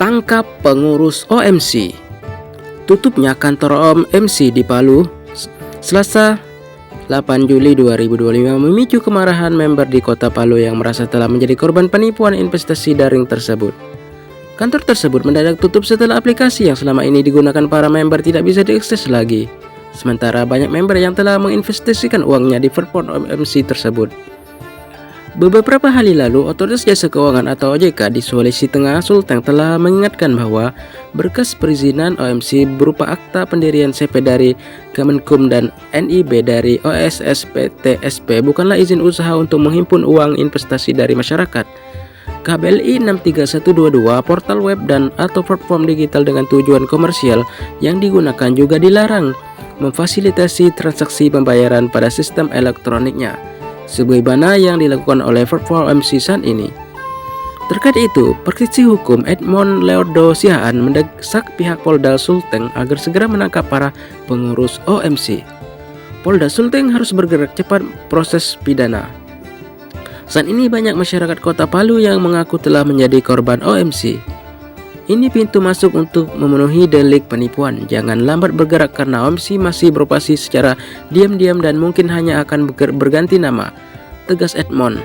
Tangkap pengurus OMC. Tutupnya kantor OMC di Palu Selasa 8 Juli 2025 memicu kemarahan member di Kota Palu yang merasa telah menjadi korban penipuan investasi daring tersebut. Kantor tersebut mendadak tutup setelah aplikasi yang selama ini digunakan para member tidak bisa diakses lagi. Sementara banyak member yang telah menginvestasikan uangnya di platform OMC tersebut. Beberapa hari lalu, Otoritas Jasa Keuangan atau OJK di Sulawesi Tengah Sulteng telah mengingatkan bahwa berkas perizinan OMC berupa akta pendirian CP dari Kemenkum dan NIB dari OSS PT SP bukanlah izin usaha untuk menghimpun uang investasi dari masyarakat. KBLI 63122 portal web dan atau platform digital dengan tujuan komersial yang digunakan juga dilarang memfasilitasi transaksi pembayaran pada sistem elektroniknya, sebagaimana yang dilakukan oleh platform OMC saat ini. Terkait itu, praktisi hukum Edmond Leordo Sihaan mendesak pihak Polda Sulteng agar segera menangkap para pengurus OMC. Polda Sulteng harus bergerak cepat proses pidana. Saat ini banyak masyarakat Kota Palu yang mengaku telah menjadi korban OMC. Ini pintu masuk untuk memenuhi delik penipuan. Jangan lambat bergerak karena OMC masih beroperasi secara diam-diam dan mungkin hanya akan berganti nama, tegas Edmond.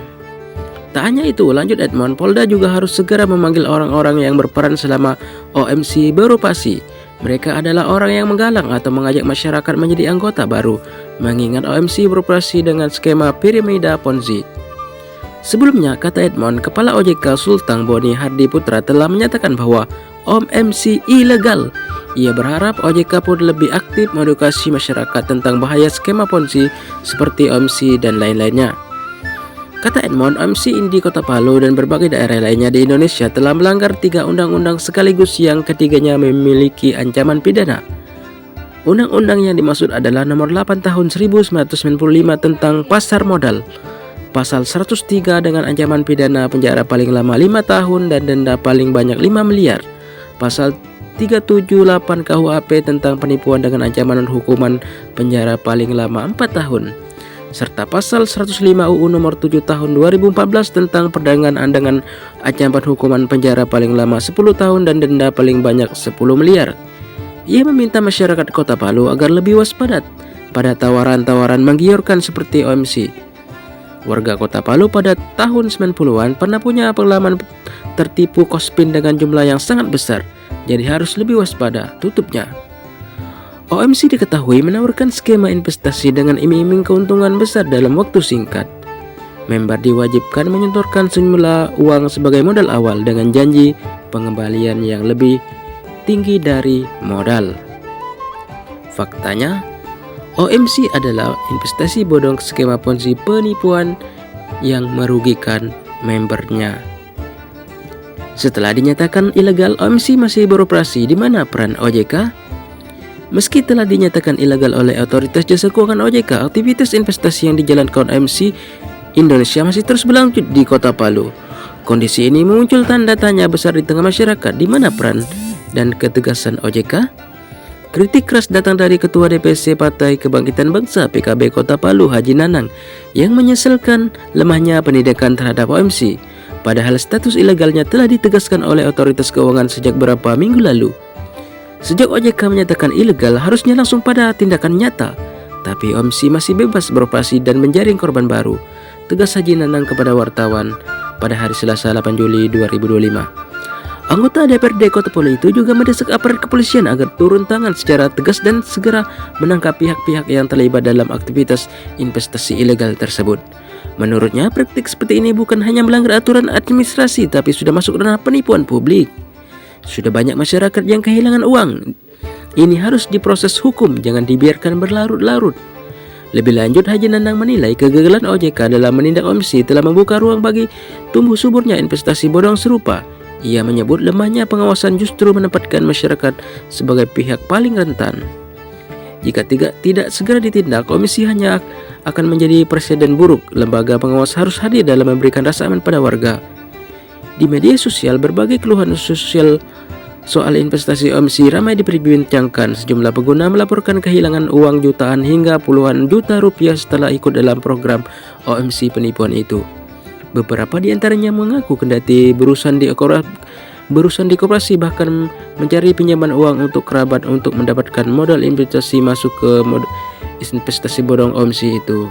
Tak hanya itu, lanjut Edmond, Polda juga harus segera memanggil orang-orang yang berperan selama OMC beroperasi. Mereka adalah orang yang menggalang atau mengajak masyarakat menjadi anggota baru, mengingat OMC beroperasi dengan skema piramida Ponzi. Sebelumnya, kata Edmond, Kepala OJK Sulteng Boni Hardi Putra telah menyatakan bahwa OMC ilegal. Ia berharap OJK pun lebih aktif mengedukasi masyarakat tentang bahaya skema Ponzi seperti OMC dan lain-lainnya. Kata Edmond, OMC di Kota Palu dan berbagai daerah lainnya di Indonesia telah melanggar 3 undang-undang sekaligus yang ketiganya memiliki ancaman pidana. Undang-undang yang dimaksud adalah Nomor 8 Tahun 1995 tentang pasar modal, Pasal 103 dengan ancaman pidana penjara paling lama 5 tahun dan denda paling banyak 5 miliar. Pasal 378 KUHP tentang penipuan dengan ancaman hukuman penjara paling lama 4 tahun. Serta Pasal 105 UU Nomor 7 Tahun 2014 tentang perdagangan dengan ancaman hukuman penjara paling lama 10 tahun dan denda paling banyak 10 miliar. Ia meminta masyarakat Kota Palu agar lebih waspada pada tawaran-tawaran menggiurkan seperti OMC. Warga Kota Palu pada tahun 90-an pernah punya pengalaman tertipu kospin dengan jumlah yang sangat besar, jadi harus lebih waspada, tutupnya. OMC diketahui menawarkan skema investasi dengan iming-iming keuntungan besar dalam waktu singkat. Member diwajibkan menyetorkan sejumlah uang sebagai modal awal dengan janji pengembalian yang lebih tinggi dari modal. Faktanya, OMC adalah investasi bodong skema Ponzi penipuan yang merugikan membernya. Setelah dinyatakan ilegal, OMC masih beroperasi. Di mana peran OJK? Meski telah dinyatakan ilegal oleh Otoritas Jasa Keuangan OJK, aktivitas investasi yang dijalankan OMC Indonesia masih terus berlanjut di Kota Palu. Kondisi ini muncul tanda tanya besar di tengah masyarakat. Di mana peran dan ketegasan OJK? Kritik keras datang dari Ketua DPC Partai Kebangkitan Bangsa PKB Kota Palu Haji Nanang yang menyesalkan lemahnya penindakan terhadap OMC, padahal status ilegalnya telah ditegaskan oleh Otoritas Keuangan sejak beberapa minggu lalu. Sejak OJK menyatakan ilegal, harusnya langsung pada tindakan nyata, tapi OMC masih bebas beroperasi dan menjaring korban baru, tegas Haji Nanang kepada wartawan pada hari Selasa 8 Juli 2025. Anggota DPRD Kota Palu itu juga mendesak aparat kepolisian agar turun tangan secara tegas dan segera menangkap pihak-pihak yang terlibat dalam aktivitas investasi ilegal tersebut. Menurutnya, praktik seperti ini bukan hanya melanggar aturan administrasi tapi sudah masuk ranah penipuan publik. Sudah banyak masyarakat yang kehilangan uang. Ini harus diproses hukum, jangan dibiarkan berlarut-larut. Lebih lanjut, Haji Nanang menilai kegagalan OJK dalam menindak OMC telah membuka ruang bagi tumbuh suburnya investasi bodong serupa. Ia menyebut lemahnya pengawasan justru menempatkan masyarakat sebagai pihak paling rentan. Jika tidak segera ditindak, komisi hanya akan menjadi presiden buruk. Lembaga pengawas harus hadir dalam memberikan rasa aman pada warga. Di media sosial, berbagai keluhan sosial soal investasi OMC ramai diperbincangkan. Sejumlah pengguna melaporkan kehilangan uang jutaan hingga puluhan juta rupiah setelah ikut dalam program OMC penipuan itu. Beberapa di antaranya mengaku kendati berurusan berurusan di koperasi, bahkan mencari pinjaman uang untuk kerabat untuk mendapatkan modal investasi masuk ke investasi bodong OMSI itu.